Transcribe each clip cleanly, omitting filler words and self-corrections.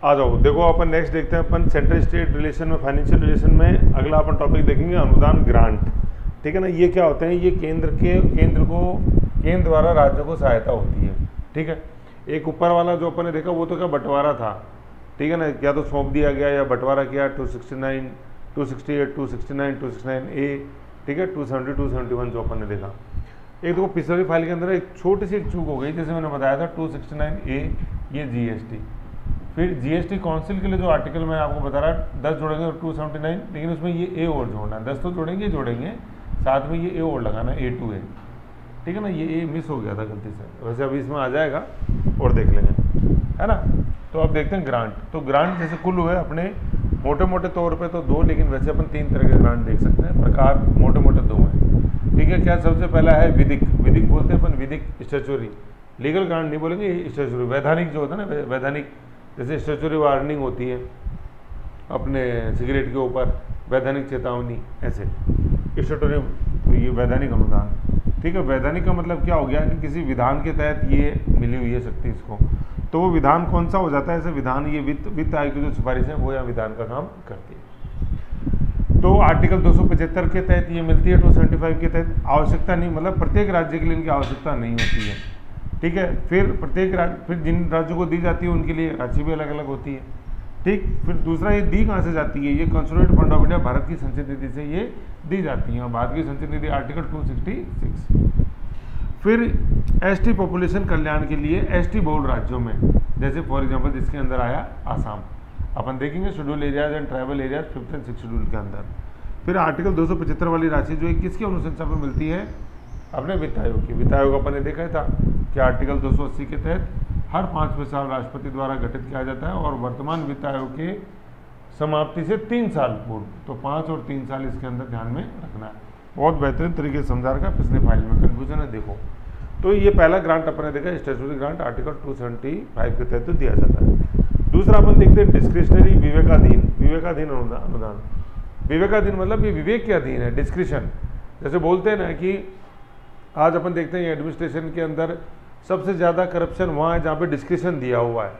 आ जाओ, देखो अपन नेक्स्ट देखते हैं अपन सेंट्रल स्टेट रिलेशन में, फाइनेंशियल रिलेशन में अगला अपन टॉपिक देखेंगे अनुदान ग्रांट। ठीक है ना, ये क्या होते हैं, ये केंद्र द्वारा राज्यों को सहायता होती है। ठीक है, एक ऊपर वाला जो अपन ने देखा वो तो क्या बंटवारा था, ठीक है ना, क्या तो सौंप दिया गया या बंटवारा किया 269, 268, 269, 269A, ठीक है, 270, 271 जो अपन ने देखा। एक देखो पिछली फाइल के अंदर एक छोटी सी चूक हो गई, जैसे मैंने बताया था 269A ये जीएसटी, फिर जीएसटी काउंसिल के लिए जो आर्टिकल मैं आपको बता रहा 10 जोड़ेंगे और 279, लेकिन उसमें ये ए और जोड़ना है, 10 तो जोड़ेंगे साथ में ये ए और लगाना A2A, ठीक है ना, ये ए मिस हो गया था गलती से, वैसे अभी इसमें आ जाएगा और देख लेंगे, है ना। तो अब देखते हैं ग्रांट। तो ग्रांट जैसे कुल हुए अपने मोटे मोटे तौर पे तो 2, लेकिन वैसे अपन 3 तरह के ग्रांट देख सकते हैं, प्रकार मोटे मोटे 2 हैं। ठीक है, क्या सबसे पहला है विधिक बोलते हैं अपन, विधिक स्टैच्यूटरी, लीगल ग्रांट नहीं बोलेंगे, स्टैच्यूटरी वैधानिक जो होता है ना, वैधानिक जैसे स्टैच्यूटरी वार्निंग होती है अपने सिगरेट के ऊपर, वैधानिक चेतावनी, ऐसे स्टैट्यूटरी, तो ये वैधानिक अनुदान। ठीक है, वैधानिक का मतलब क्या हो गया कि किसी विधान के तहत ये मिली हुई है शक्ति इसको, तो वो विधान कौन सा हो जाता है, ऐसे विधान ये वित्त आयोग की जो सिफारिश है वो यहाँ विधान का काम करती है। तो आर्टिकल 275 के तहत ये मिलती है, 275 के तहत आवश्यकता नहीं, मतलब प्रत्येक राज्य के लिए इनकी आवश्यकता नहीं होती है। ठीक है, फिर फिर जिन राज्यों को दी जाती है उनके लिए राशि भी अलग अलग होती है। ठीक, फिर दूसरा ये दी कहाँ से जाती है, ये consolidated fund of India Bharat की संचित निधि से ये दी जाती है, भारत की संचित निधि आर्टिकल 266। फिर एसटी पॉपुलेशन कल्याण के लिए एसटी बहुल राज्यों में, जैसे फॉर एग्जांपल जिसके अंदर आया आसाम, अपन देखेंगे schedule areas and tribal areas 5th और 6th शेड्यूल के अंदर। फिर आर्टिकल 275 वाली राशि जो है किसकी अनुशंसा पर मिलती है, अपने वित्त आयोग की। वित्त आयोग अपन ने देखा था कि आर्टिकल 280 के तहत हर 5वें साल राष्ट्रपति द्वारा गठित किया जाता है और वर्तमान वित्त आयोग के समाप्ति से 3 साल पूर्व, तो 5 और 3 साल इसके अंदर ध्यान में रखना है। बहुत बेहतरीन तरीके से समझा रखा, पिछले फाइल में कन्फ्यूजन है देखो। तो ये पहला ग्रांट अपने देखा स्टैट्यूटरी ग्रांट आर्टिकल 275 के तहत दिया जाता है। दूसरा अपन देखते हैं डिस्क्रिशनरी विवेकाधीन अनुदान। विवेकाधीन मतलब ये विवेक के अधीन है, डिस्क्रिशन, जैसे बोलते हैं ना कि आज अपन देखते हैं एडमिनिस्ट्रेशन के अंदर सबसे ज़्यादा करप्शन वहाँ है जहाँ पे डिस्क्रिशन दिया हुआ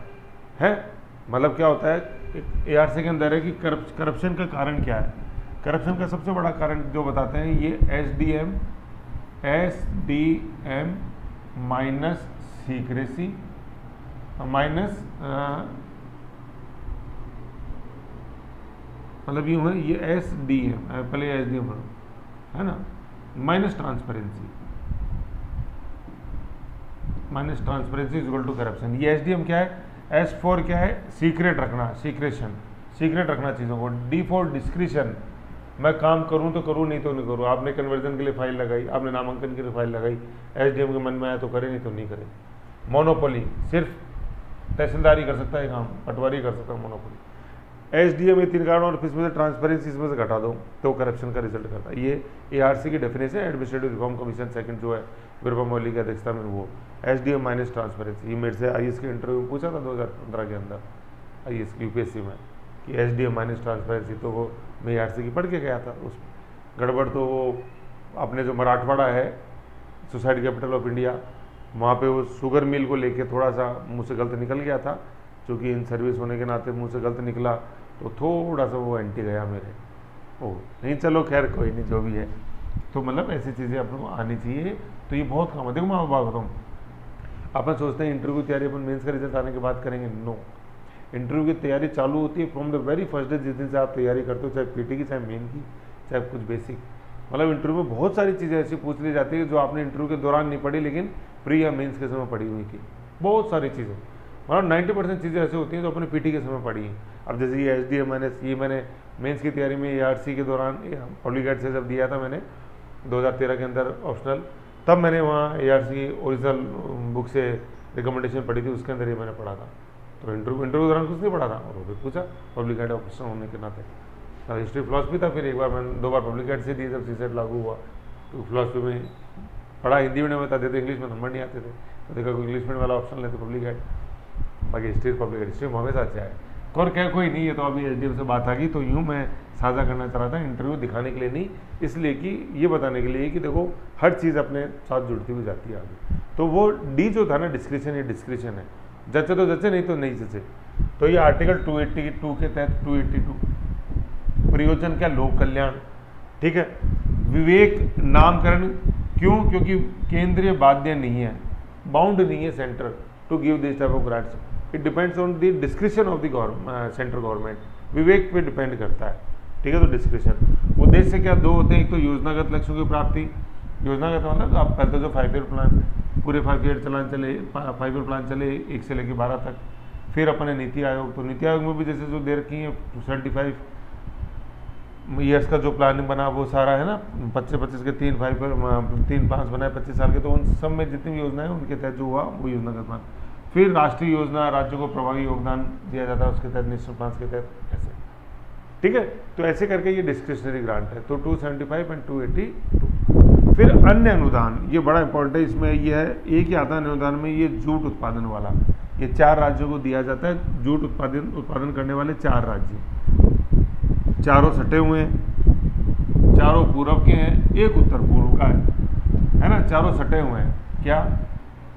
है? मतलब क्या होता है, ARC के अंदर है कि करप्शन का कारण क्या है। करप्शन का सबसे बड़ा कारण जो बताते हैं ये SDM माइनस सीक्रेसी माइनस मतलब यूँ है ये SDM, पहले SDM है ना, minus transparency is equal to corruption. ये SDM क्या है, S4 क्या है, सीक्रेट रखना, सीक्रेट रखना चीज़ों को। D फॉर डिस्क्रिशन, मैं काम करूं तो करूं, नहीं तो नहीं करूं। आपने कन्वर्जन के लिए फाइल लगाई, आपने नामांकन के लिए फाइल लगाई, SDM के मन में आया तो करे, नहीं तो नहीं करे। मोनोपोली, सिर्फ तहसीलदार ही कर सकता है काम, पटवारी कर सकता है मोनोपोली। SDM ये 3 कारण और इसमें से ट्रांसपेरेंसी इसमें से घटा दो तो करप्शन का रिजल्ट करता है। ये ARC की डेफिनेशन है, एडमिनिस्ट्रेटिव रिफॉर्म कमीशन सेकंड जो है विरूपा मोइली की अध्यक्षता में, वो SDM माइनस ट्रांसपेरेंसी। ये मेरे से IAS के इंटरव्यू में पूछा था 2015 के अंदर IAS UPSC में कि SDM माइनस ट्रांसपेरेंसी, तो वो मैं ARC की पढ़ के गया था। उस गड़बड़ तो वो अपने जो मराठवाड़ा है सोसाइटी कैपिटल ऑफ इंडिया, वहाँ पे वो शुगर मिल को लेके थोड़ा सा मुँह से गलत निकल गया था, क्योंकि इन सर्विस होने के नाते मुँह से गलत निकला तो थोड़ा सा वो एंटी गया मेरे। नहीं चलो खैर कोई नहीं, जो भी है। तो मतलब ऐसी चीज़ें अपन को आनी चाहिए, तो ये बहुत काम है। देखो मैं बात बताऊँ, अपन सोचते हैं इंटरव्यू की तैयारी अपन मेंस का रिजल्ट आने के बाद करेंगे, नो। इंटरव्यू की तैयारी चालू होती है from the very first day, जिस दिन से आप तैयारी करते हो, चाहे PT की, चाहे मेन की, चाहे कुछ बेसिक। मतलब इंटरव्यू में बहुत सारी चीज़ें ऐसी पूछ ली जाती है जो आपने इंटरव्यू के दौरान नहीं पढ़ी, लेकिन प्री या मेंस के समय पढ़ी हुई थी। बहुत सारी चीज़ें, मतलब 90% चीज़ें ऐसी होती हैं जो अपने PT के समय पढ़ी हैं। अब जैसे ये SDM ये मैंने मेंस की तैयारी में ARC के दौरान पब्लिक एड से जब दिया था मैंने 2013 के अंदर ऑप्शनल, तब मैंने वहाँ ARC की ओरिजिनल बुक से रिकमेंडेशन पढ़ी थी, उसके अंदर ये मैंने पढ़ा था। तो इंटरव्यू दौरान कुछ नहीं पढ़ा था, और वो भी पूछा पब्लिक एड ऑफिसर होने के नाते। हिस्ट्री फिलॉसफी था, फिर एक बार मैंने 2 बार पब्लिक एड से दी जब CSET लागू हुआ। तो फिलॉसफी में पढ़ा, हिंदी मीडियम में था, देते इंग्लिश में नंबर नहीं आते थे, तो देखा कोई इंग्लिश मीडियम वाला ऑप्शन लेते पब्लिक एड। बाकी हिस्ट्री पब्लिक एड, हिस्ट्री में हमेशा अच्छा है। और क्या कोई नहीं है, तो अभी SDM से बात आ गई, तो यूँ मैं साझा करना चाह रहा था, इंटरव्यू दिखाने के लिए नहीं, इसलिए कि ये बताने के लिए कि देखो हर चीज़ अपने साथ जुड़ती हुई जाती है आगे। तो वो D जो था ना डिस्क्रिशन, ये डिस्क्रिशन है, जचे तो जचे, नहीं तो नहीं जचे। तो ये आर्टिकल 282 के तहत 282 प्रयोजन क्या, लोक कल्याण, ठीक है। विवेक नामकरण क्यों, क्योंकि केंद्रीय बाध्य नहीं है, बाउंड नहीं है centre to give this type of grants, it depends on the description of the central government, विवेक पे डिपेंड करता है, ठीक है। तो डिस्क्रिप्शन, उद्देश्य क्या दो होते हैं, एक तो योजनागत लक्ष्यों की प्राप्ति, योजनागत मतलब आप पहले जो 5 ईयर प्लान, पूरे 5 ईयर प्लान चले 1 से लेकर 12 तक, फिर अपने नीति आयोग, तो नीति आयोग में भी जैसे जो दे रखी है 75 ईयर्स का जो प्लानिंग बना वो सारा है ना, 25 के 3-5 बनाए 25 साल के, तो उन सब में जितनी भी योजनाएं उनके तहत जो हुआ वो योजनागत प्लान। फिर राष्ट्रीय योजना, राज्यों को प्रभावी योगदान दिया जाता है उसके तहत, नेशनल प्लान के तहत, ऐसे, ठीक है। तो ऐसे करके ये डिस्क्रिशनरी ग्रांट है। तो 275 एंड 282। फिर अन्य अनुदान, ये बड़ा इंपॉर्टेंट है, इसमें ये है एक ही आता है अनुदान में, ये जूट उत्पादन वाला, ये 4 राज्यों को दिया जाता है, जूट उत्पादन करने वाले 4 राज्य, चारों सटे हुए हैं, चारों पूर्व के हैं, एक उत्तर पूर्व का है ना, चारों सटे हुए हैं। क्या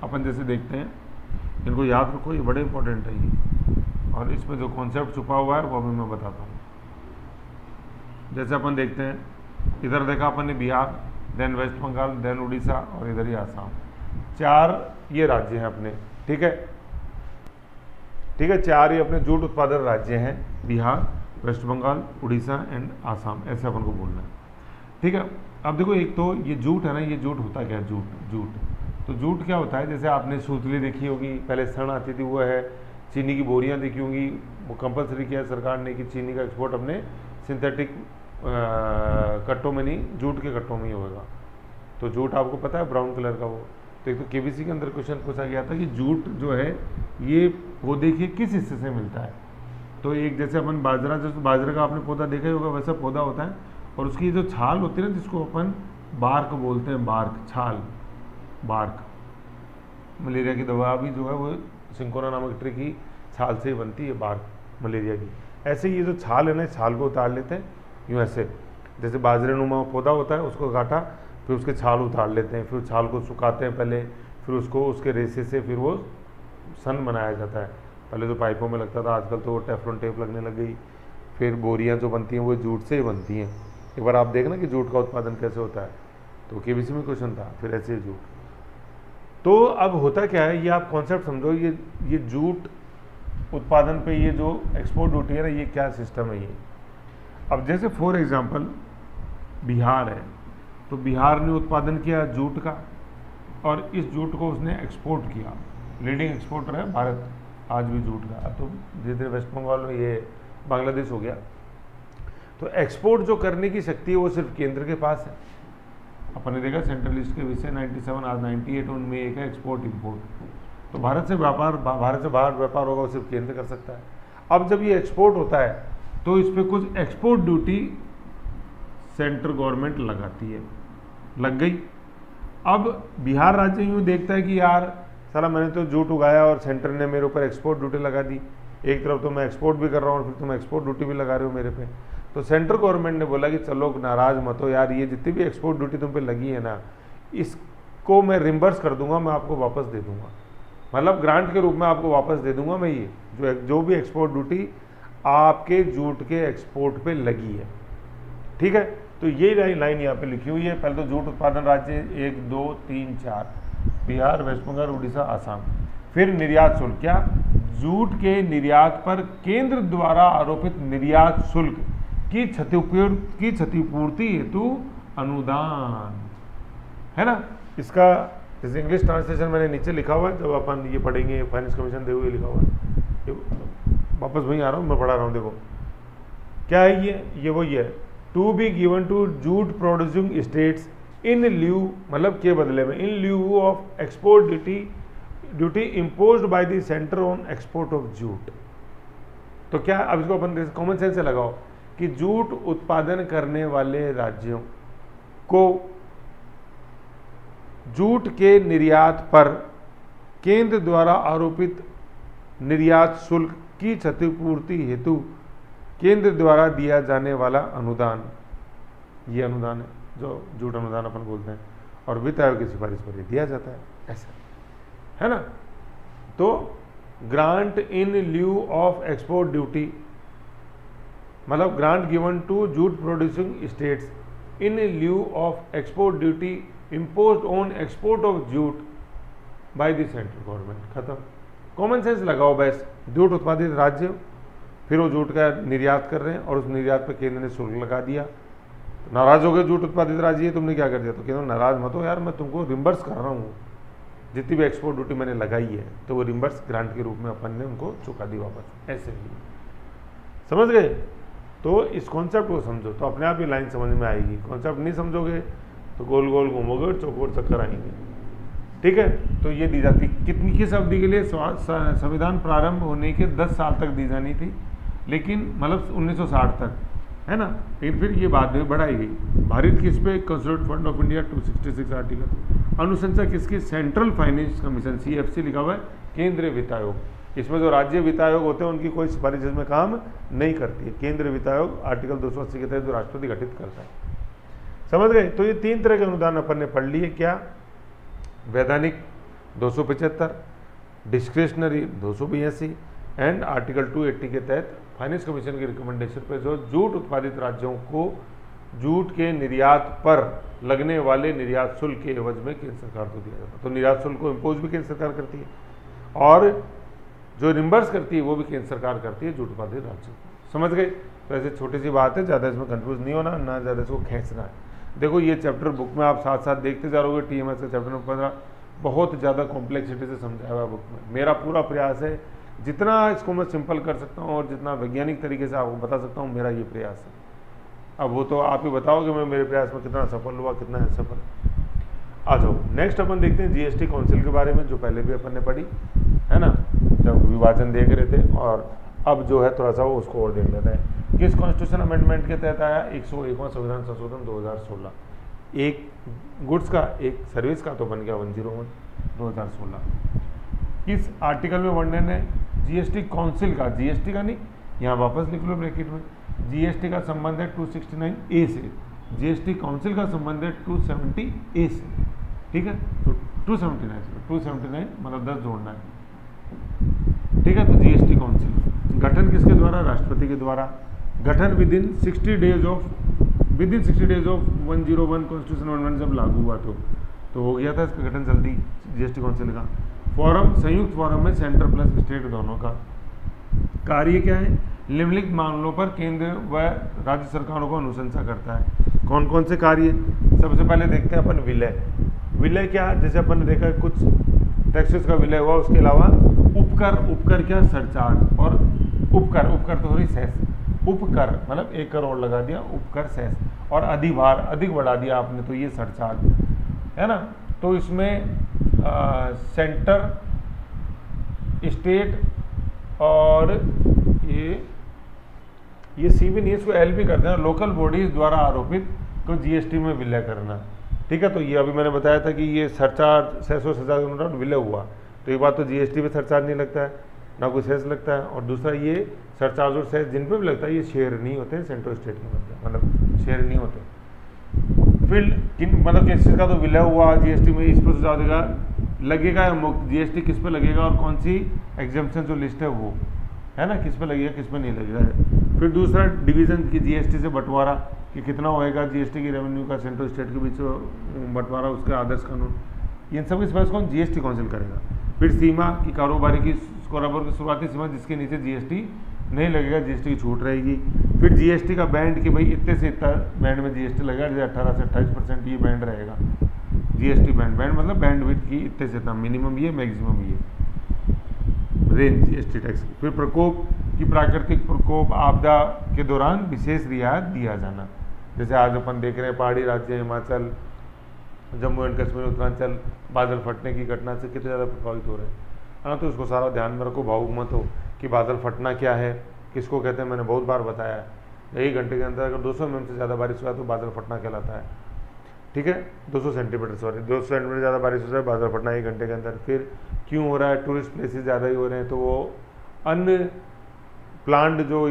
अपन जैसे देखते हैं, इनको याद रखो, ये बड़े इंपॉर्टेंट है ये, और इसमें जो कॉन्सेप्ट छुपा हुआ है वो अभी मैं बताता हूँ। जैसे अपन देखते हैं, इधर देखा अपन ने बिहार, देन वेस्ट बंगाल, देन उड़ीसा, और इधर ही आसाम, 4 ये राज्य हैं अपने, ठीक है, ठीक है, 4 ये अपने जूट उत्पादन राज्य हैं, बिहार, वेस्ट बंगाल, उड़ीसा एंड आसाम, ऐसे अपन को बोलना है, ठीक है। अब देखो, एक तो ये जूट है ना, ये जूट होता क्या है, जूट तो जूट क्या होता है, जैसे आपने सूतली देखी होगी, पहले सण आती थी, वो है, चीनी की बोरियां देखी होंगी, वो कंपलसरी किया सरकार ने कि चीनी का एक्सपोर्ट अपने सिंथेटिक कट्टों में नहीं, जूट के कट्टों में ही होगा। तो जूट आपको पता है ब्राउन कलर का वो, तो एक तो केबीसी के अंदर क्वेश्चन पूछा गया था कि जूट जो है ये वो देखिए किस हिस्से से मिलता है। तो एक जैसे अपन बाजरा का आपने पौधा देखा ही होगा, वैसा पौधा होता है, और उसकी जो छाल होती है ना, जिसको अपन बार्क बोलते हैं, बार्क, छाल, बार्क, मलेरिया की दवा भी जो है वो सिंकोना नामक ट्री की छाल से बनती है, बार्क मलेरिया की। ऐसे ये जो छाल है ना, छाल को उतार लेते हैं यूँ ऐसे, जैसे बाजरे नुमा पौधा होता है, उसको काटा, फिर उसके छाल उतार लेते हैं, फिर छाल को सुखाते हैं पहले, फिर उसको उसके रेसे से फिर वो सन बनाया जाता है। पहले तो पाइपों में लगता था, आजकल तो टेफ्लॉन टेप लगने लग गई। फिर बोरियां जो बनती हैं वो जूट से ही बनती हैं। एक बार आप देखना कि जूट का उत्पादन कैसे होता है, तो केबीसी में क्वेश्चन था, फिर ऐसे ही जूट। तो अब होता क्या है, ये आप कॉन्सेप्ट समझो, ये जूट उत्पादन पे ये जो एक्सपोर्ट ड्यूटी है ना, ये क्या सिस्टम है ये। अब जैसे फॉर एग्जांपल बिहार है, तो बिहार ने उत्पादन किया जूट का, और इस जूट को उसने एक्सपोर्ट किया, लीडिंग एक्सपोर्टर है भारत आज भी जूट का। अब तो धीरे धीरे वेस्ट बंगाल में ये बांग्लादेश हो गया। तो एक्सपोर्ट जो करने की शक्ति है वो सिर्फ केंद्र के पास है। अपन ने देखा सेंट्रल लिस्ट के विषय 97 आज 98 उनमें एक है एक्सपोर्ट इंपोर्ट। तो भारत से बाहर व्यापार होगा वो सिर्फ केंद्र कर सकता है। अब जब ये एक्सपोर्ट होता है तो इस पर कुछ एक्सपोर्ट ड्यूटी सेंट्रल गवर्नमेंट लगाती है, लग गई। अब बिहार राज्य यूँ देखता है कि यार साला मैंने तो जूट उगाया और सेंटर ने मेरे ऊपर एक्सपोर्ट ड्यूटी लगा दी, एक तरफ तो मैं एक्सपोर्ट भी कर रहा हूँ और फिर तुम एक्सपोर्ट ड्यूटी भी लगा रहे हो मेरे पे। तो सेंट्रल गवर्नमेंट ने बोला कि चलो नाराज मत हो यार, ये जितनी भी एक्सपोर्ट ड्यूटी तुम पे लगी है ना, इसको मैं रिम्बर्स कर दूंगा, मैं आपको वापस दे दूंगा, मतलब ग्रांट के रूप में आपको वापस दे दूंगा मैं, ये जो भी एक्सपोर्ट ड्यूटी आपके जूट के एक्सपोर्ट पे लगी है, ठीक है। तो ये लाइन यहाँ पे लिखी हुई है। पहले तो जूट उत्पादन राज्य 1 2 3 4 बिहार, वेस्ट बंगाल, उड़ीसा, आसाम। फिर निर्यात शुल्क, क्या जूट के निर्यात पर केंद्र द्वारा आरोपित निर्यात शुल्क की क्षतिपूर्ति हेतु अनुदान, है ना। इसका जैसे इंग्लिश ट्रांसलेशन मैंने नीचे लिखा हुआ है, जब अपन ये पढ़ेंगे फाइनेंस कमीशन दे हुए लिखा हुआ है, वापस वहीं आ रहा हूँ, मैं पढ़ा रहा हूँ। देखो क्या है ये वही है, to be given to jute producing states in lieu, मतलब के बदले में, in lieu of export duty imposed by the centre on export of jute. तो क्या, अब इसको अपन कॉमन सेंस से लगाओ कि जूट उत्पादन करने वाले राज्यों को जूट के निर्यात पर केंद्र द्वारा आरोपित निर्यात शुल्क की क्षतिपूर्ति हेतु केंद्र द्वारा दिया जाने वाला अनुदान, ये अनुदान है जो जूट अनुदान अपन बोलते हैं, और वित्त आयोग की सिफारिश पर दिया जाता है, ऐसा है ना। तो grant in lieu of export duty, मतलब grant given to jute producing states in lieu of export duty imposed on export of jute by the central government. खत्म। कॉमन सेंस लगाओ बस। जूट उत्पादित राज्य, फिर वो जूट का निर्यात कर रहे हैं और उस निर्यात पर केंद्र ने शुल्क लगा दिया। तो नाराज हो गए जूट उत्पादित राज्य, ये तुमने क्या कर दिया? तो केंद्र नाराज मत हो यार, मैं तुमको रिम्बर्स कर रहा हूँ जितनी भी एक्सपोर्ट ड्यूटी मैंने लगाई है, तो वो रिम्बर्स ग्रांट के रूप में अपन ने उनको चुका दी वापस। ऐसे ही समझ गए? तो इस कॉन्सेप्ट को समझो तो अपने आप ही लाइन समझ में आएगी। कॉन्सेप्ट नहीं समझोगे तो गोल गोल घूमोगे और चौकोर चक्कर आएंगे। ठीक है, तो ये दी जाती कितनी, किस अवधि के लिए? संविधान प्रारंभ होने के 10 साल तक दी जानी थी, लेकिन मतलब 1960 तक, है ना। लेकिन फिर ये बाद में बढ़ाई गई। भारत किस पे? Consolidated fund of India 266 article. अनुशंसा किसकी? सेंट्रल फाइनेंस कमीशन, CFC लिखा हुआ है, केंद्रीय वित्त आयोग। इसमें जो राज्य वित्त आयोग होते हैं उनकी कोई सिफारिश इसमें काम नहीं करती है। केंद्रीय वित्त आयोग आर्टिकल 280 के तहत जो राष्ट्रपति गठित करता है। समझ गए? तो ये 3 तरह के अनुदान अपन ने पढ़ लिए। क्या? वैधानिक 275, डिस्क्रिशनरी 282 एंड आर्टिकल 280 के तहत फाइनेंस कमीशन की रिकमेंडेशन पर जो जूट उत्पादित राज्यों को जूट के निर्यात पर लगने वाले निर्यात शुल्क के एवज में केंद्र सरकार को दिया जाता है। तो निर्यात शुल्क को इम्पोज भी केंद्र सरकार करती है और जो रिम्बर्स करती है वो भी केंद्र सरकार करती है जूट उत्पादित राज्यों को। समझ गए? तो ऐसे छोटी सी बात है, ज़्यादा इसमें कंफ्यूज नहीं होना, ना ज़्यादा इसको खींचना है। देखो ये चैप्टर बुक में आप साथ साथ देखते जा रहोगे। TMS का चैप्टर नंबर 15 बहुत ज़्यादा कॉम्प्लेक्सिटी से समझाया हुआ बुक में। मेरा पूरा प्रयास है जितना इसको मैं सिंपल कर सकता हूँ और जितना वैज्ञानिक तरीके से आपको बता सकता हूँ, मेरा ये प्रयास है। अब वो तो आप ही बताओगे मैं मेरे प्रयास में कितना सफल हुआ, कितना असफल। आ जाओ नेक्स्ट अपन देखते हैं GST काउंसिल के बारे में, जो पहले भी अपन ने पढ़ी है ना, जब विभाजन देख रहे थे। और अब जो है थोड़ा सा वो उसको और देख लेते हैं। किस कॉन्स्टिट्यूशन अमेंडमेंट के तहत आया? 101वां संविधान संशोधन 2016। एक गुड्स का एक सर्विस का, तो बन गया 101 2016। किस आर्टिकल में वर्णन है? GST काउंसिल का, GST का नहीं, यहाँ वापस लिख लो ब्रैकेट में। GST का संबंध है 269A से, GST काउंसिल का संबंध है 270A से। ठीक है, तो 279 मतलब 10 जोड़ना है। ठीक है, तो GST काउंसिल गठन किसके द्वारा? राष्ट्रपति के द्वारा। गठन within 60 days of 101 constitution amendment जब लागू हुआ तो हो गया था इसका गठन जल्दी GST काउंसिल का। फॉरम, संयुक्त फॉरम में सेंटर प्लस स्टेट दोनों का। कार्य क्या है? निम्नलिखित मामलों पर केंद्र व राज्य सरकारों को अनुशंसा करता है। कौन कौन से कार्य? सबसे पहले देखते हैं अपन विलय। विलय क्या? जैसे अपन ने देखा कुछ टैक्सेस का विलय हुआ, उसके अलावा उपकर क्या? सरचार्ज। और उपकर तो थोड़ी सेस, उपकर मतलब 1 करोड़ लगा दिया, उपकर सेस। और अधिभार, अधिक बढ़ा दिया आपने, तो ये सरचार्ज है ना। तो इसमें सेंटर, स्टेट और ये सी भी नहीं, इसको एल भी कर देना, लोकल बॉडीज द्वारा आरोपित को GST में विलय करना। ठीक है, तो ये अभी मैंने बताया था कि ये सरचार्ज, सेस और सरचार्ज विलय हुआ, तो एक बात तो GST पे सरचार्ज नहीं लगता है, ना कोई सेस लगता है। और दूसरा ये सरचार्ज और सेस जिन पे भी लगता है ये शेयर नहीं होते सेंट्रल स्टेट के मध्य, मतलब शेयर नहीं होते। फिर मतलब किस चीज़ का तो विलय हुआ GST में, इस पर सुझाव देगा लगेगा या मुक्त GST किस पे लगेगा और कौन सी एग्जाम्पशन जो लिस्ट है वो है ना, किस पे लगेगा किस पे नहीं लगेगा। फिर दूसरा डिवीज़न की GST से बंटवारा कि कितना होएगा GST की रेवेन्यू का सेंट्रल स्टेट के बीच बंटवारा, उसका आदर्श कानून, इन सब की सिफारिश कौन? GST काउंसिल करेगा। फिर सीमा की कारोबारी की शुरुआती सीमा जिसके नीचे GST नहीं लगेगा, GST की छूट रहेगी। फिर GST का बैंड कि भाई इतने से इतना बैंड में GST लगेगा, जैसे 18 से 28% ये बैंड रहेगा GST बैंड मतलब बैंड विड्थ की इतने से इतना, मिनिमम ये मैक्सिमम ये रेंज GST टैक्स। फिर प्रकोप की प्राकृतिक प्रकोप आपदा के दौरान विशेष रियायत दिया जाना, जैसे आज अपन देख रहे हैं पहाड़ी राज्य हिमाचल, जम्मू एंड कश्मीर, उत्तरांचल बादल फटने की घटना से कितने ज़्यादा प्रभावित हो रहे हैं, है ना। तो उसको सारा ध्यान में रखो, भावुक मत हो कि बादल फटना क्या है, किसको कहते हैं, मैंने बहुत बार बताया है। 1 घंटे के अंदर अगर 200 mm से ज़्यादा बारिश हुआ तो बादल फटना कहलाता है। ठीक है, 200 सेंटीमीटर ज़्यादा बारिश हो जाए बादल फटना 1 घंटे के अंदर। फिर क्यों हो रहा है? टूरिस्ट प्लेसेस ज़्यादा ही हो रहे हैं, तो वो अन्य प्लांट जो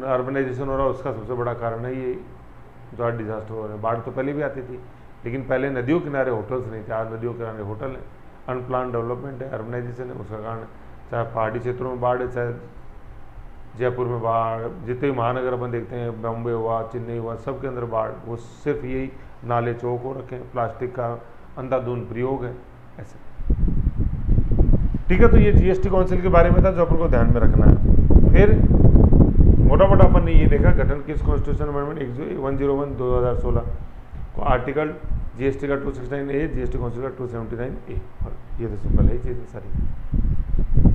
अर्बनाइजेशन हो रहा है उसका सबसे बड़ा कारण है ये जो आज डिजास्टर हो रहे हैं। बाढ़ तो पहले भी आती थी, लेकिन पहले नदियों किनारे होटल्स नहीं थे, आज नदियों किनारे होटल है, अनप्लान डेवलपमेंट है, अर्बनाइजेशन है, उसका कारण चाहे पहाड़ी क्षेत्रों में बाढ़ है, चाहे जयपुर में बाढ़, जितने भी महानगर अपन देखते हैं, बॉम्बे हुआ, चेन्नई हुआ, सब के अंदर बाढ़, वो सिर्फ यही नाले चौक हो रखे हैं, प्लास्टिक का अंधाधुंध प्रयोग है ऐसे। ठीक है, तो ये जीएसटी काउंसिल के बारे में था जो अपन को ध्यान में रखना है। फिर मोटा मोटा अपन ने ये देखा गठन किस कॉन्स्टिट्यूशन अमेंडमेंट 101 2016 को, आर्टिकल जीएसटी का 269A, जीएसटी काउंसिल का 279A, और ये तो सिंपल है चीज़ें सारी,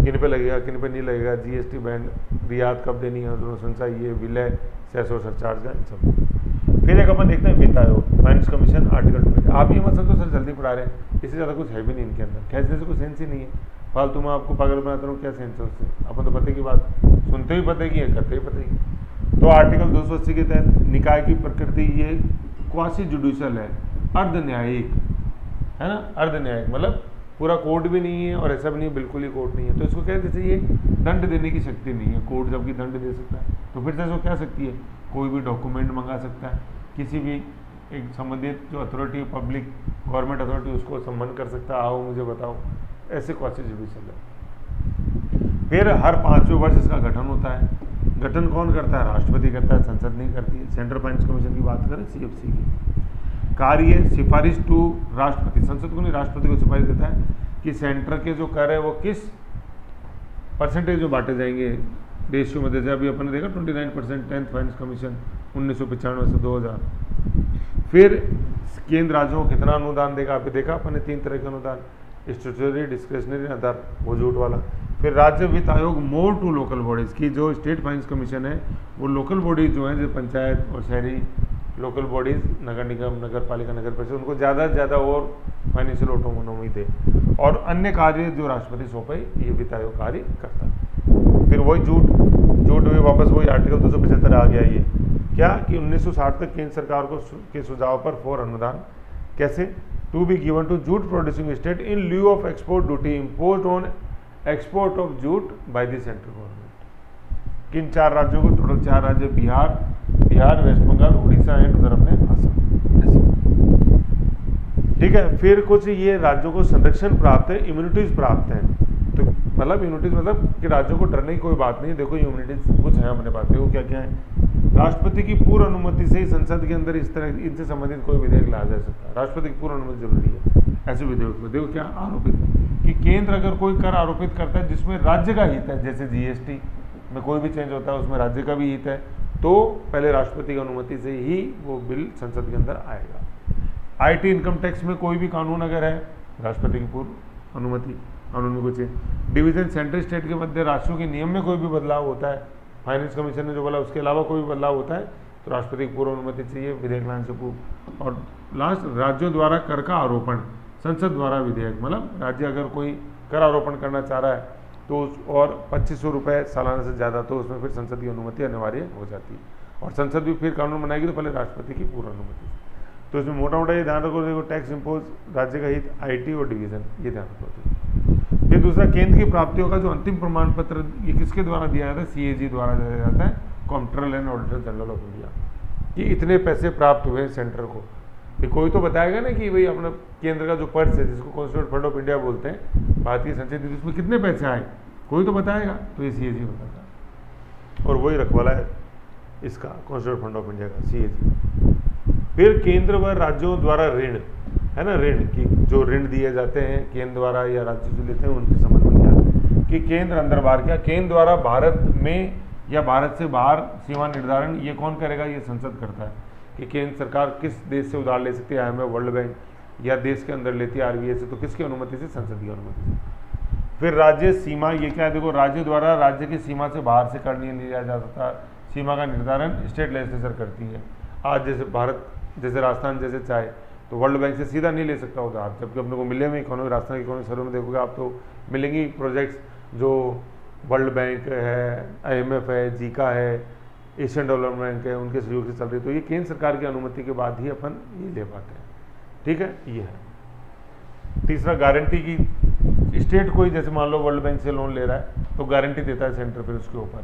किन पे लगेगा किन पे नहीं लगेगा, जीएसटी बैंड रियायत कब देनी है, अनुशंसा ये विलय सेस और सरचार्ज का, इन सब। फिर एक अपन देखते हैं वित्त आयोग, फाइनेंस कमीशन, आर्टिकल 20। आप ये मत समझो सर जल्दी पढ़ा रहे हैं, इससे ज़्यादा कुछ है भी नहीं इनके अंदर, कहने से कुछ सेंस ही नहीं है, फालतू में आपको पागल बनाता हूँ, क्या सेंस है उससे, अपन तो पते की बात सुनते ही पते की है, करते ही पते की। तो आर्टिकल 280 के तहत निकाय की प्रकृति ये क्वासी जुडिशियल है, अर्ध न्यायिक है ना, अर्ध न्यायिक मतलब पूरा कोर्ट भी नहीं है और ऐसा भी नहीं बिल्कुल ही कोर्ट नहीं है, तो इसको क्या जैसे ये दंड देने की शक्ति नहीं है, कोर्ट जबकि दंड दे सकता है, तो फिर से इसको क्या सकती है, कोई भी डॉक्यूमेंट मंगा सकता है, किसी भी एक संबंधित जो अथॉरिटी, पब्लिक गवर्नमेंट अथॉरिटी, उसको सम्मान कर सकता है, आओ मुझे बताओ, ऐसे क्वासी जुडिशियल है। फिर हर 5वें वर्ष इसका गठन होता है, गठन कौन करता है, राष्ट्रपति करता है, संसद नहीं करती है। सेंट्रल फाइनेंस कमीशन की बात करें, सीएफसी की कार्य सिफारिश टू राष्ट्रपति, संसद को नहीं राष्ट्रपति को सिफारिश देता है कि सेंटर के जो कर है वो किस परसेंटेज में बांटे जाएंगे, रेशियो में, जैसे अभी अपन ने देखा 29% 10th फाइनेंस कमीशन 1995 से 2000। फिर केंद्र राज्यों को कितना अनुदान देगा, आपने देखा अपन ने 3 तरह के अनुदान, स्टैट्यूटरी, डिस्क्रिशनरी, अदर, वो झूठ वाला। फिर राज्य वित्त आयोग मोर टू लोकल बॉडीज़ की, जो स्टेट फाइनेंस कमीशन है वो लोकल बॉडीज जो हैं, जो पंचायत और शहरी लोकल बॉडीज़, नगर निगम, नगर पालिका, नगर परिषद, उनको ज़्यादा से ज़्यादा और फाइनेंशियल ऑटोनोमी दे, और अन्य कार्य जो राष्ट्रपति सौंपे ये वित्त आयोग कार्य करता है। फिर वही झूठ हुई, वापस वही आर्टिकल 275 आ गया ये क्या कि 1960 तक केंद्र सरकार को के सुझाव पर फॉर अनुदान, कैसे, to be given to jute producing state in lieu of export duty imposed on export of jute by the central government. किन 4 राज्यों को, टोटल 4 राज्य, बिहार, वेस्ट बंगाल, उड़ीसा एंड उधर अपने असम, ऐसे। ठीक है, फिर कुछ ये राज्यों को संरक्षण प्राप्त है, इम्यूनिटीज प्राप्त हैं, तो मतलब इम्यूनिटीज मतलब कि राज्यों को डरने की कोई बात नहीं, देखो इम्यूनिटीज कुछ है अपने पास, देखो क्या क्या है। राष्ट्रपति की पूर्व अनुमति से ही संसद के अंदर इस तरह इनसे संबंधित कोई विधेयक लाया जा सकता है, राष्ट्रपति की पूर्व अनुमति जरूरी है ऐसे विधेयक में। देखो क्या आरोपित कि केंद्र अगर कोई कर आरोपित करता है जिसमें राज्य का हित है, जैसे जीएसटी में कोई भी चेंज होता है उसमें राज्य का भी हित है, तो पहले राष्ट्रपति की अनुमति से ही वो बिल संसद के अंदर आएगा। आईटी इनकम टैक्स में कोई भी कानून अगर है, राष्ट्रपति की पूर्व अनुमति, कानून में कुछ है। डिवीजन सेंट्रल स्टेट के मध्य राज्यों के नियम में कोई भी बदलाव होता है, फाइनेंस कमीशन ने जो बोला उसके अलावा कोई भी बदलाव होता है तो राष्ट्रपति की पूर्व अनुमति चाहिए, विधेयक लाने से पूर्व। और लास्ट, राज्यों द्वारा कर का आरोपण, संसद द्वारा विधेयक, मतलब राज्य अगर कोई कर आरोपण करना चाह रहा है तो और 2500 रुपये सालाना से ज़्यादा, तो उसमें फिर संसद की अनुमति अनिवार्य हो जाती है, और संसद भी फिर कानून बनाएगी तो पहले राष्ट्रपति की पूर्व अनुमति। तो इसमें मोटा मोटा ये ध्यान रखो, देखो टैक्स इम्पोज, राज्य का हित, आईटी और डिवीजन, ये ध्यान रखो। फिर दूसरा, केंद्र की प्राप्तियों का जो अंतिम प्रमाण पत्र ये किसके द्वारा दिया जाता है, सीएजी द्वारा दिया जाता है, comptroller and auditor general of India, कि इतने पैसे प्राप्त हुए सेंटर को। ये कोई तो बताएगा ना कि भाई अपना केंद्र का जो पर्स है, जिसको कॉन्स्टिट्यूट फंड ऑफ इंडिया बोलते हैं, भारतीय संचय निधि, उसमें कितने पैसे आए, कोई तो बताएगा, तो ये सीएजी बताता है, और वही रखवाला है इसका कॉन्स्टिट्यूट फंड ऑफ इंडिया का, सीएजी। फिर केंद्र व राज्यों द्वारा ऋण है ना, ऋण की जो ऋण दिए जाते हैं केंद्र द्वारा या राज्य जो लेते हैं, उनके संबंध में क्या कि केंद्र अंदर बाहर क्या, केंद्र द्वारा भारत में या भारत से बाहर सीमा निर्धारण ये कौन करेगा, ये संसद करता है कि केंद्र सरकार किस देश से उधार ले सकती है, IMF, वर्ल्ड बैंक, या देश के अंदर लेती है RBI से, तो किसकी अनुमति से, संसद की अनुमति से। फिर राज्य सीमा, ये क्या है, देखो राज्य द्वारा राज्य की सीमा से बाहर से कर नहीं लिया जा सकता, सीमा का निर्धारण स्टेट लेजिस्लेचर करती है। आज जैसे भारत, जैसे राजस्थान जैसे चाहे तो वर्ल्ड बैंक से सीधा नहीं ले सकता उधार, जबकि अपने को मिले में इकोनॉमी, राजस्थान की इकोनॉमी सर्वे में देखोगे आप तो मिलेंगी प्रोजेक्ट्स जो वर्ल्ड बैंक है, IMF है, जीका है, एशियन डेवलपमेंट बैंक है, उनके सहयोग से चल रही है, तो ये केंद्र सरकार की अनुमति के बाद ही अपन ये ले पाते हैं। ठीक है, ये है। तीसरा, गारंटी की, स्टेट कोई जैसे मान लो वर्ल्ड बैंक से लोन ले रहा है तो गारंटी देता है सेंटर फिर उसके ऊपर,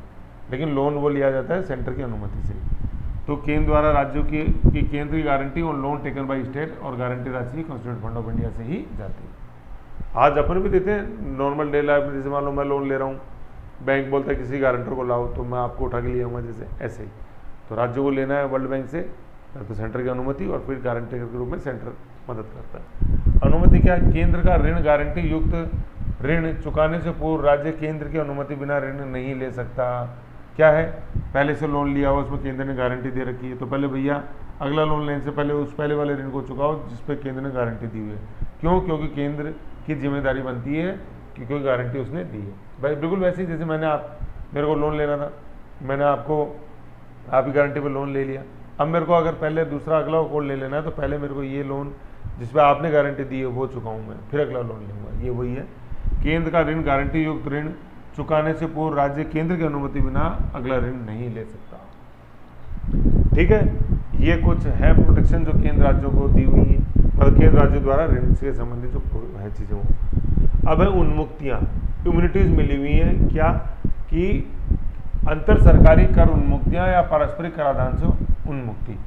लेकिन लोन वो लिया जाता है सेंटर की अनुमति से। तो केंद्र द्वारा राज्यों की केंद्र की गारंटी और लोन टेकन बाय स्टेट, और गारंटी राशि कॉन्स्टिट्यूट फंड ऑफ इंडिया से ही जाती है। आज अपन भी देते हैं नॉर्मल डे लाइफ में, जैसे मान लो मैं लोन ले रहा हूँ, बैंक बोलता है किसी गारंटर को लाओ तो मैं आपको उठा के ले आऊँगा, जैसे ऐसे ही। तो राज्य को लेना है वर्ल्ड बैंक से तो सेंटर की अनुमति, और फिर गारंटर के रूप में सेंटर मदद करता है। अनुमति क्या है? केंद्र का ऋण गारंटी युक्त ऋण चुकाने से पूर्व राज्य केंद्र की अनुमति बिना ऋण नहीं ले सकता। क्या है? पहले से लोन लिया हुआ, उसमें केंद्र ने गारंटी दे रखी है, तो पहले भैया अगला लोन लेने से पहले उस पहले वाले ऋण को चुकाओ जिस पे केंद्र ने गारंटी दी हुई है। क्यों? क्योंकि केंद्र की जिम्मेदारी बनती है कि कोई गारंटी उसने दी है। भाई बिल्कुल वैसे ही जैसे मेरे को लोन लेना था, मैंने आपकी गारंटी पर लोन ले लिया। अब मेरे को अगर पहले दूसरा अगला कोड ले लेना है तो पहले मेरे को ये लोन जिस पर आपने गारंटी दी है वो चुकाऊँ मैं, फिर अगला लोन लूँगा। ये वही है, केंद्र का ऋण गारंटी युक्त ऋण चुकाने से पूर्व राज्य केंद्र की अनुमति बिना अगला ऋण नहीं ले सकता। ठीक है, ये कुछ है प्रोटेक्शन जो केंद्र राज्यों को दी हुई है, मतलब केंद्र राज्यों द्वारा ऋण से संबंधित जो है चीज़ें वो। अब है उन्मुक्तियाँ, इम्यूनिटीज मिली हुई हैं क्या कि अंतर सरकारी कर उन्मुक्तियाँ या पारस्परिक कराधान से उन्मुक्ति,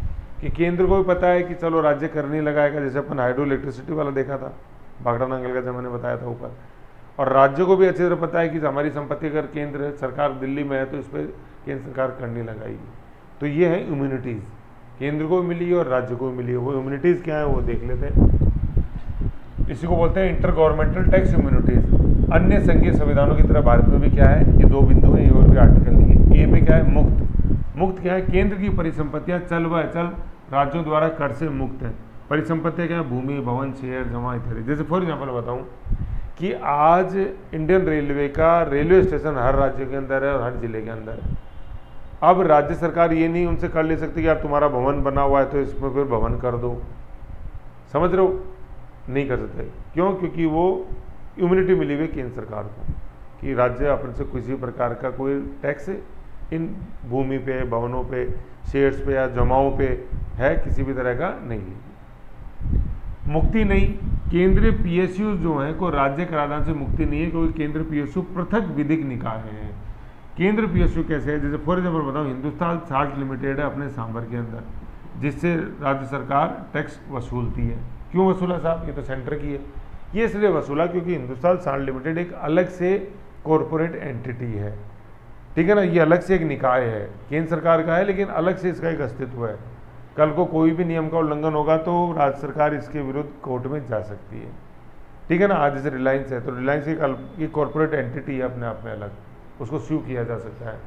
कि केंद्र को भी पता है कि चलो राज्य कर नहीं लगाएगा, जैसे अपन हाइड्रो इलेक्ट्रिसिटी वाला देखा था, भाखड़ा नांगल का जब मैंने बताया था ऊपर, और राज्यों को भी अच्छी तरह पता है कि हमारी संपत्ति अगर केंद्र सरकार दिल्ली में है तो इस पर केंद्र सरकार कर नहीं लगाएगी। तो ये है इम्यूनिटीज़, केंद्र को भी मिली है और राज्य को भी मिली है। वो इम्यूनिटीज़ क्या है वो देख लेते हैं। इसी को बोलते हैं इंटर गवर्नमेंटल टैक्स इम्यूनिटीज़। अन्य संघीय संविधानों की तरह भारत में भी क्या है, ये दो बिंदु हैं, ये और भी आर्टिकल नहीं है। ए में क्या है, मुक्त क्या है, केंद्र की परिसंपत्तियाँ चल व अचल राज्यों द्वारा कर से मुक्त है। परिसंपत्तियाँ क्या है, भूमि, भवन, शेयर, जमा इत्यादि। जैसे फॉर एग्जाम्पल बताऊँ कि आज इंडियन रेलवे का रेलवे स्टेशन हर राज्य के अंदर है और हर जिले के अंदर है। अब राज्य सरकार ये नहीं उनसे कर ले सकती कि यार तुम्हारा भवन बना हुआ है तो इसमें फिर भवन कर दो, समझ रहे हो, नहीं कर सकते। क्यों? क्योंकि वो इम्यूनिटी मिली हुई केंद्र सरकार को कि राज्य अपन से किसी प्रकार का कोई टैक्स इन भूमि पे, भवनों पे, शेयर्स पे या जमाओं पे है किसी भी तरह का नहीं लेगी। मुक्ति नहीं, केंद्रीय पीएसयू जो है को राज्य कराधान से मुक्ति नहीं है, क्योंकि केंद्र पीएसयू पृथक विधिक निकाय है। केंद्र पीएसयू कैसे है, जैसे फॉर एग्जाम्पल बताऊँ, हिंदुस्तान साल्ट लिमिटेड है अपने सांभर के अंदर, जिससे राज्य सरकार टैक्स वसूलती है। क्यों वसूला साहब? ये तो सेंटर की है। ये इसलिए वसूला क्योंकि हिंदुस्तान साल्ट लिमिटेड एक अलग से कॉरपोरेट एंटिटी है, ठीक है ना, ये अलग से एक निकाय है, केंद्र सरकार का है लेकिन अलग से इसका एक अस्तित्व है। कल को कोई भी नियम का उल्लंघन होगा तो राज्य सरकार इसके विरुद्ध कोर्ट में जा सकती है, ठीक है ना। आज जैसे रिलायंस है तो रिलायंस एक कॉरपोरेट एंटिटी है अपने आप में अलग, उसको स्यू किया जा सकता है,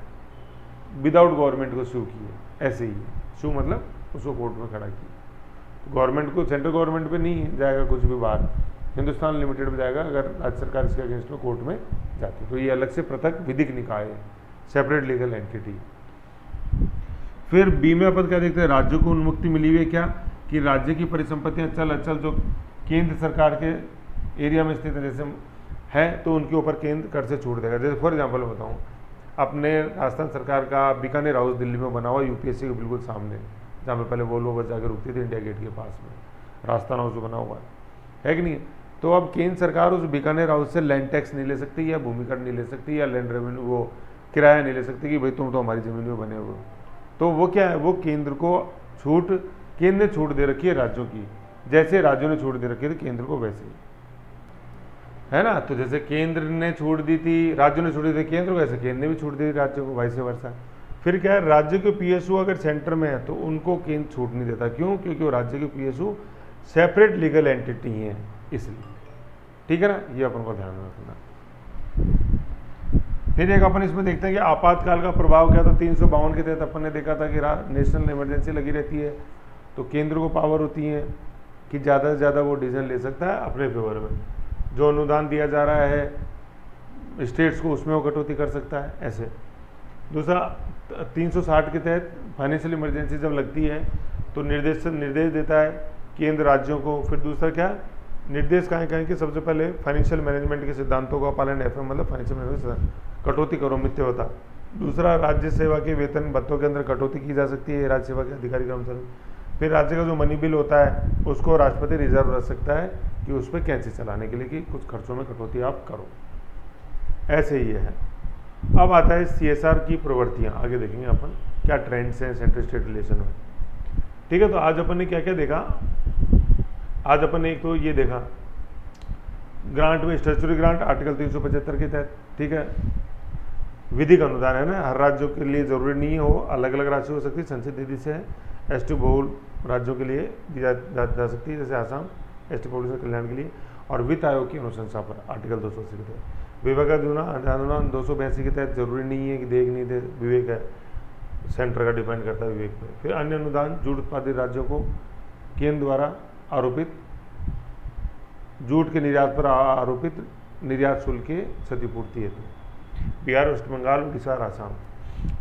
विदाउट गवर्नमेंट को स्यू किए, ऐसे ही है। स्यू मतलब उसको कोर्ट में खड़ा किया। तो गवर्नमेंट को, सेंट्रल गवर्नमेंट पे नहीं जाएगा कुछ भी बाहर, हिंदुस्तान लिमिटेड में जाएगा अगर राज्य सरकार इसके अगेंस्ट में कोर्ट में जाती। तो ये अलग से पृथक विधिक निकाय है, सेपरेट लीगल एंटिटी। फिर बी में अपन क्या देखते हैं, राज्यों को उन्मुक्ति मिली हुई है क्या कि राज्य की परिसंपत्तियां चल अचल जो केंद्र सरकार के एरिया में स्थित है जैसे है तो उनके ऊपर केंद्र कर से छूट देगा। जैसे फॉर एग्जांपल बताऊं, अपने राजस्थान सरकार का बीकानेर हाउस दिल्ली में बना हुआ यूपीएससी के बिल्कुल सामने, जहाँ पे पहले वोल्वो बस जाकर रुकती थी इंडिया गेट के पास में, राजस्थान हाउस बना हुआ है कि नहीं। तो अब केंद्र सरकार उस बीकानेर हाउस से लैंड टैक्स नहीं ले सकती या भूमि कर नहीं ले सकती या लैंड रेवेन्यू वो किराया नहीं ले सकती कि भाई तुम तो हमारी ज़मीन में बने हुए। तो वो क्या है, वो केंद्र को छूट, केंद्र ने छूट दे रखी है राज्यों की, जैसे राज्यों ने छूट दे रखी है केंद्र को वैसे ही, है ना। तो जैसे केंद्र ने छूट दी थी, राज्यों ने छूट दी थी केंद्र को, ऐसे केंद्र ने भी छूट दी थी राज्यों को, वाइस वर्सा। फिर क्या है, राज्य के पीएसयू अगर सेंटर में है तो उनको केंद्र छूट नहीं देता। क्यों? क्योंकि वो राज्य के पीएसयू सेपरेट लीगल एंटिटी हैं, इसलिए, ठीक है ना, ये अपन को ध्यान में रखना। फिर एक अपन इसमें देखते हैं कि आपातकाल का प्रभाव क्या। तो 352 के तहत अपन ने देखा था कि नेशनल इमरजेंसी लगी रहती है तो केंद्र को पावर होती है कि ज़्यादा से ज़्यादा वो डिसीजन ले सकता है अपने फेवर में। जो अनुदान दिया जा रहा है स्टेट्स को उसमें वो कटौती कर सकता है, ऐसे। दूसरा 360 के तहत फाइनेंशियल इमरजेंसी जब लगती है तो निर्देश देता है केंद्र राज्यों को। फिर दूसरा क्या, निर्देश कहें कि सबसे पहले फाइनेंशियल मैनेजमेंट के सिद्धांतों का पालन, एफएम मतलब फाइनेंशियल मैनेजमेंट, कटौती करो मिथ्या होता। दूसरा, राज्य सेवा के वेतन भत्तों के अंदर कटौती की जा सकती है राज्य सेवा के अधिकारी कर्मचारी। फिर राज्य का जो मनी बिल होता है उसको राष्ट्रपति रिजर्व रख सकता है कि उस पर कैसे चलाने के लिए कि कुछ खर्चों में कटौती आप करो, ऐसे ही है। अब आता है सीएसआर की प्रवृत्तियाँ, आगे देखेंगे अपन क्या ट्रेंड्स हैं सेंट्रल स्टेट रिलेशन में, ठीक है। तो आज अपन ने क्या क्या देखा, आज अपन ने एक तो ये देखा ग्रांट में स्टैट्यूटरी ग्रांट आर्टिकल 375 के तहत, ठीक है। विधिक अनुदान है ना, हर राज्यों के लिए जरूरी नहीं हो, अलग अलग राशि हो सकती है, संचित निधि से एसटी बहुल राज्यों के लिए दी जा सकती है, जैसे आसाम एसटी पॉपुलेशन कल्याण के लिए। और वित्त आयोग की अनुशंसा पर आर्टिकल 280 के तहत। विवेक अनुदान 282 के तहत जरूरी नहीं है कि देख नहीं दे, विवेक है, सेंटर का डिपेंड करता है विवेक पे। फिर अन्य अनुदान, जूट उत्पादित राज्यों को केंद्र द्वारा आरोपित जूट के निर्यात पर आरोपित निर्यात शुल्क के क्षतिपूर्ति हेतु बिहार, वेस्ट बंगाल, उड़ीसा और आसाम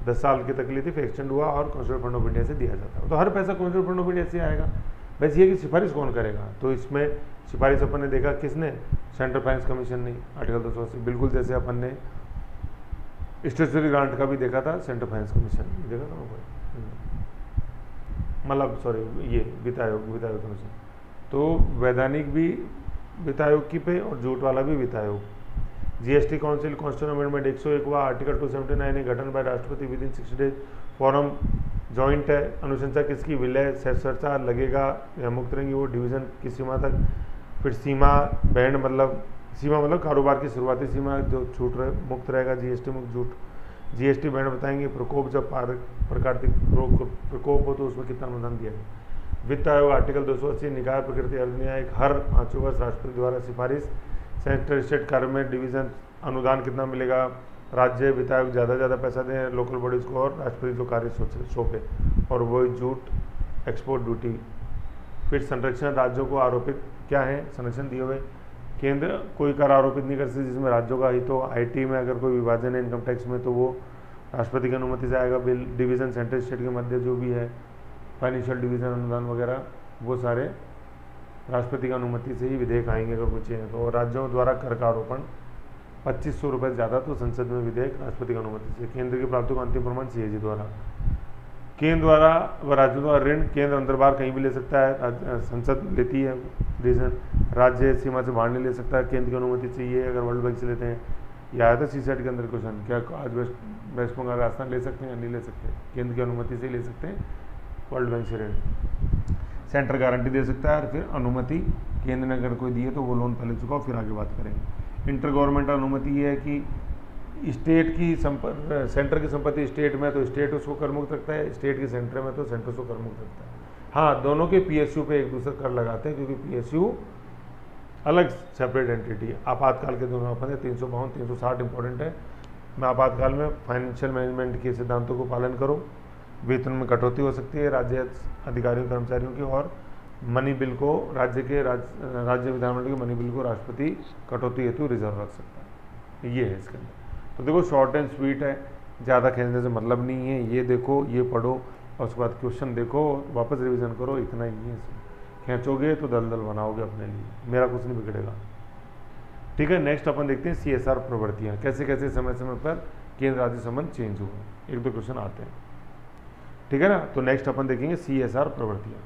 10 साल की तक के लिए थी, फिर एक्सटेंड हुआ और काउंसिल फंड ऑफ इंडिया से दिया जाता है। तो हर पैसा काउंसिल फंड ऑफ इंडिया से आएगा। वैसे ये कि सिफारिश कौन करेगा, तो इसमें सिफारिश अपन ने देखा किसने, सेंट्रल फाइनेंस कमीशन ने, आर्टिकल 280, बिल्कुल जैसे अपन ने स्टैट्यूटरी ग्रांट का भी देखा था, सेंट्रल फाइनेंस कमीशन देखा था मतलब सॉरी ये वित्त आयोग कमीशन। तो वैधानिक भी वित्त आयोग की पे और जूट वाला भी वित्त आयोग। जीएसटी काउंसिल कॉन्स्टिट्यूशन अमेंडमेंट 101 हुआ, आर्टिकल 279 है, गठन बाय राष्ट्रपति within 60 days, forum joint है, अनुशंसा किसकी, विलय सरचार्ज लगेगा या मुक्त रहेंगी वो, डिवीजन की सीमा तक। फिर सीमा बैंड मतलब कारोबार की शुरुआती सीमा जो छूट रहे मुक्त रहेगा, जीएसटी मुक्त जूट। जीएसटी बैंड बताएंगे, प्रकोप जब प्राकृतिक प्रकोप हो तो उसमें कितना अनुदान दिया गया। वित्त आयोग आर्टिकल 280, निकाय प्रकृति अधिनियम, हर 5 वर्ष राष्ट्रपति द्वारा सिफारिश, सेंट्रल स्टेट कार्य में डिवीजन अनुदान कितना मिलेगा, राज्य वित्त आयोग ज़्यादा पैसा दें लोकल बॉडीज़ को और राष्ट्रपति जो कार्य सौंपे, और वही जूट एक्सपोर्ट ड्यूटी। फिर संरक्षण राज्यों को आरोपित क्या है, संरक्षण दिए हुए, केंद्र कोई कर आरोपित नहीं कर सकती जिसमें राज्यों का ही, तो आईटी में अगर कोई विभाजन है इनकम टैक्स में तो वो राष्ट्रपति की अनुमति से आएगा। बिल डिवीज़न सेंट्रल स्टेट के मध्य जो भी है फाइनेंशियल डिवीज़न अनुदान वगैरह वो सारे राष्ट्रपति की अनुमति से ही विधेयक आएंगे अगर कुछ है तो। राज्यों द्वारा कर का आरोपण 2500 रुपये ज़्यादा तो संसद में विधेयक राष्ट्रपति की अनुमति से। केंद्र की प्राप्ति को अंतिम प्रमाण सीएजी द्वारा। केंद्र द्वारा व राज्यों द्वारा ऋण केंद्र अंदर बाहर कहीं भी ले सकता है, संसद लेती है रीजन, राज्य सीमा से बाहर नहीं ले सकता, केंद्र की अनुमति चाहिए। अगर वर्ल्ड बैंक से लेते हैं, यह आया था सीसेट के अंदर क्वेश्चन, क्या आज वेस्ट बंगाल राजस्थान ले सकते हैं या नहीं ले सकते, केंद्र की अनुमति से ही ले सकते हैं वर्ल्ड बैंक से ऋण। सेंटर गारंटी दे सकता है और फिर अनुमति केंद्र ने अगर कोई दी है तो वो लोन पहले चुकाओ फिर आगे बात करेंगे। इंटर गवर्नमेंट अनुमति ये है कि स्टेट की सेंटर की संपत्ति स्टेट में तो स्टेट उसको कर मुक्त रखता है, स्टेट की सेंटर में तो सेंटर उसको कर मुक्त रखता है। हाँ, दोनों के पीएसयू पे एक दूसरे कर लगाते हैं क्योंकि पीएसयू अलग सेपरेट एंटिटी है। आपातकाल के दोनों अपन 352 360 इंपॉर्टेंट है। मैं आपातकाल में फाइनेंशियल मैनेजमेंट के सिद्धांतों को पालन करो, वेतन में कटौती हो सकती है राज्य अधिकारियों कर्मचारियों की, और मनी बिल को राज्य विधानमंडल के मनी बिल को राष्ट्रपति कटौती हेतु रिजर्व रख सकता है। ये है इसके अंदर। तो देखो शॉर्ट एंड स्वीट है, ज़्यादा खींचने से मतलब नहीं है। ये देखो, ये पढ़ो और उसके बाद क्वेश्चन देखो, वापस रिवीजन करो, इतना ही है। खींचोगे तो दलदल बनाओगे अपने लिए, मेरा कुछ नहीं बिगड़ेगा। ठीक है, नेक्स्ट अपन देखते हैं CSR प्रवृत्तियाँ, कैसे कैसे समय समय पर केंद्र राज्य संबंध चेंज हुआ। 1-2 क्वेश्चन आते हैं, ठीक है ना। तो नेक्स्ट अपन देखेंगे CSR प्रवृत्तियाँ।